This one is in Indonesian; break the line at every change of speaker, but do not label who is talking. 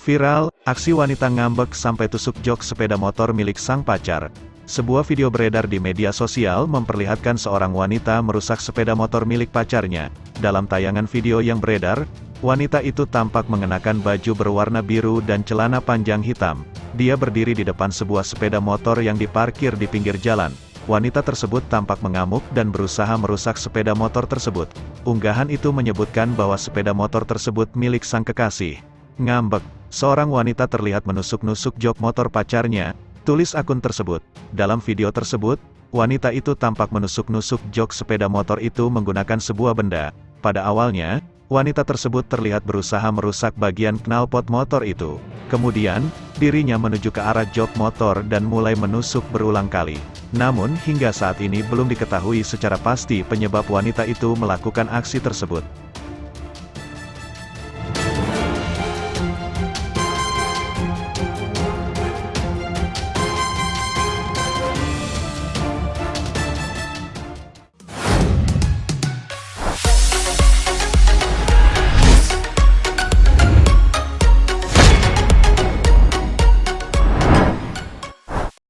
Viral, aksi wanita ngambek sampai tusuk jok sepeda motor milik sang pacar. Sebuah video beredar di media sosial memperlihatkan seorang wanita merusak sepeda motor milik pacarnya. Dalam tayangan video yang beredar, wanita itu tampak mengenakan baju berwarna biru dan celana panjang hitam. Dia berdiri di depan sebuah sepeda motor yang diparkir di pinggir jalan. Wanita tersebut tampak mengamuk dan berusaha merusak sepeda motor tersebut. Unggahan itu menyebutkan bahwa sepeda motor tersebut milik sang kekasih. Ngambek, seorang wanita terlihat menusuk-nusuk jok motor pacarnya, tulis akun tersebut. Dalam video tersebut, wanita itu tampak menusuk-nusuk jok sepeda motor itu menggunakan sebuah benda. Pada awalnya, wanita tersebut terlihat berusaha merusak bagian knalpot motor itu. Kemudian, dirinya menuju ke arah jok motor dan mulai menusuk berulang kali. Namun, hingga saat ini belum diketahui secara pasti penyebab wanita itu melakukan aksi tersebut.